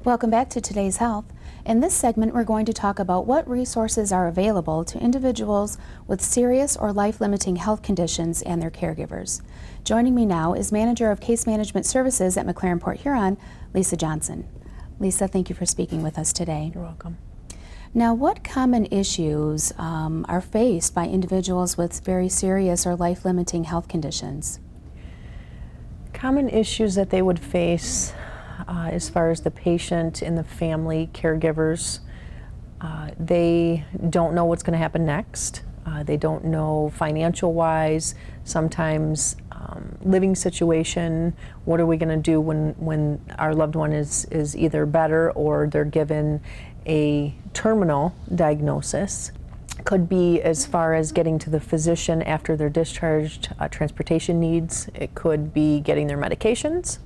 Welcome back to Today's Health. In this segment, we're going to talk about what resources are available to individuals with serious or life-limiting health conditions and their caregivers. Joining me now is Manager of Case Management Services at McLaren Port Huron, Lisa Johnson. Lisa, thank you for speaking with us today. You're welcome. Now, what common issues are faced by individuals with very serious or life-limiting health conditions? Common issues that they would face as far as the patient and the family caregivers, they don't know what's going to happen next. They don't know financial-wise, sometimes living situation, what are we going to do when our loved one is either better or they're given a terminal diagnosis. Could be as far as getting to the physician after they're discharged, transportation needs. It could be getting their medications.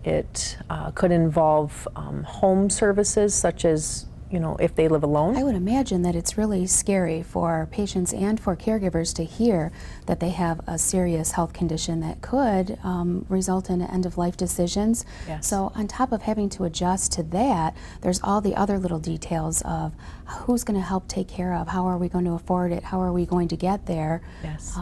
It could involve home services, such as, if they live alone. I would imagine that it's really scary for patients and for caregivers to hear that they have a serious health condition that could result in end-of-life decisions. Yes. So on top of having to adjust to that, there's all the other little details of who's going to help take care of, how are we going to afford it, how are we going to get there. Yes.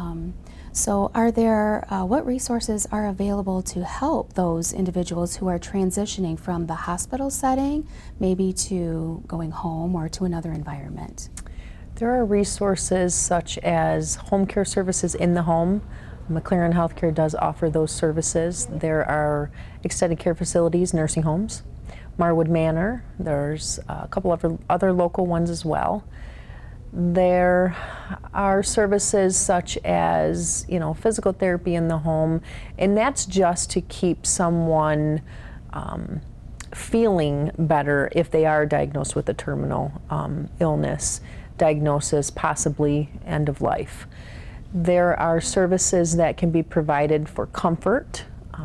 So are there, what resources are available to help those individuals who are transitioning from the hospital setting, maybe to going home or to another environment? There are resources such as home care services in the home. McLaren Healthcare does offer those services. There are extended care facilities, nursing homes. Marwood Manor, there's a couple of other local ones as well. There are services such as, physical therapy in the home, and that's just to keep someone feeling better if they are diagnosed with a terminal illness, diagnosis, possibly end of life. There are services that can be provided for comfort,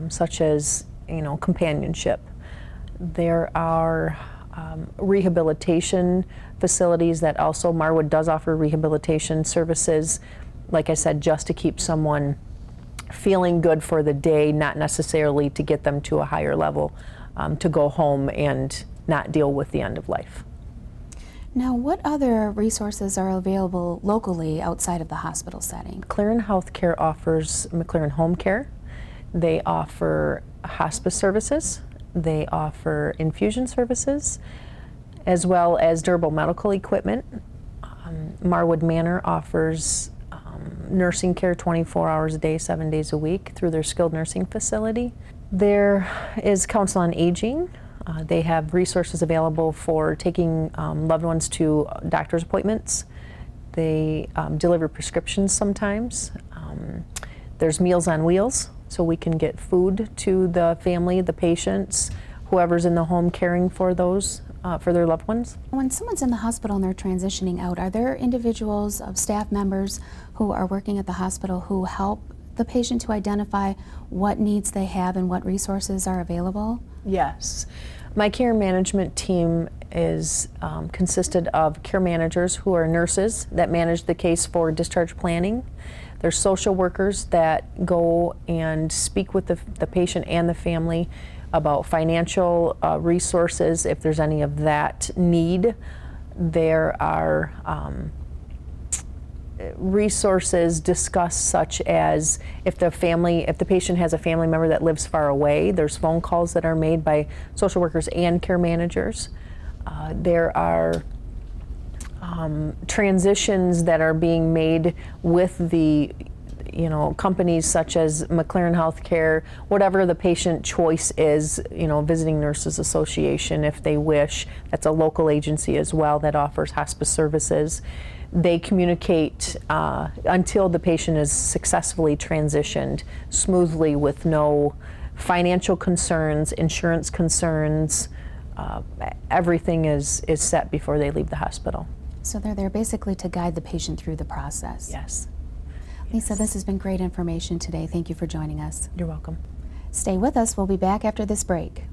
such as, companionship. There are rehabilitation facilities that also, Marwood does offer rehabilitation services, like I said, just to keep someone feeling good for the day, not necessarily to get them to a higher level, to go home and not deal with the end of life. Now, what other resources are available locally outside of the hospital setting? McLaren Healthcare offers McLaren Home Care. They offer hospice services. They offer infusion services, as well as durable medical equipment. Marwood Manor offers nursing care 24 hours a day, 7 days a week through their skilled nursing facility. There is Council on Aging. They have resources available for taking loved ones to doctor's appointments. They deliver prescriptions sometimes. There's Meals on Wheels, so we can get food to the family, the patients, whoever's in the home caring for those, for their loved ones. When someone's in the hospital and they're transitioning out, are there individuals, staff members who are working at the hospital who help the patient to identify what needs they have and what resources are available? Yes. My care management team is consisted of care managers who are nurses that manage the case for discharge planning. There's social workers that go and speak with the patient and the family about financial resources if there's any of that need. There are resources discussed such as if the patient has a family member that lives far away, there's phone calls that are made by social workers and care managers. There are transitions that are being made with the companies such as McLaren Healthcare, whatever the patient choice is, Visiting Nurses Association if they wish. That's a local agency as well that offers hospice services. They communicate until the patient is successfully transitioned smoothly with no financial concerns, insurance concerns. Everything is set before they leave the hospital. So they're there basically to guide the patient through the process. Yes. Lisa, this has been great information today. Thank you for joining us. You're welcome. Stay with us. We'll be back after this break.